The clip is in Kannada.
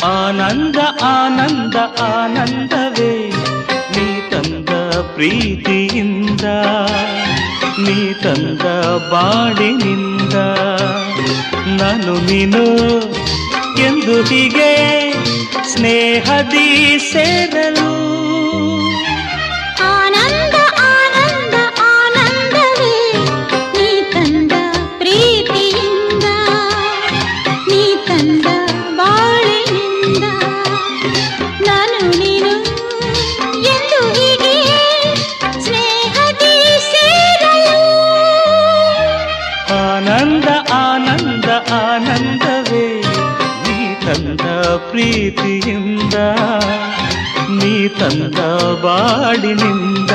ಆನಂದ ಆನಂದ ಆನಂದವೇ ನೀ ತಂದ ಪ್ರೀತಿಯಿಂದ, ನೀ ತಂದ ಬಾಳಿನಿಂದ. ನಾನು ನೀನು ಎಂದು ಹೀಗೆ ಸ್ನೇಹದಿ ಸೇರಲು. ಆನಂದ ಆನಂದ ಆನಂದವೇ ನೀ ತಂದ ಪ್ರೀತಿಯಿಂದ, ನೀ ತಂದ ಬಾಳಿನಿಂದ. ನಾನು ನೀನು ಎಂದು ಹೀಗೆ ಸ್ನೇಹದಿ ಸೇರಲು. ಆನಂದ ಆನಂದ ಆನಂದವೇ ನೀ ತಂದ ಪ್ರೀತಿಯಿಂದ, ನೀ ತಂದ ಬಾಳಿನಿಂದ.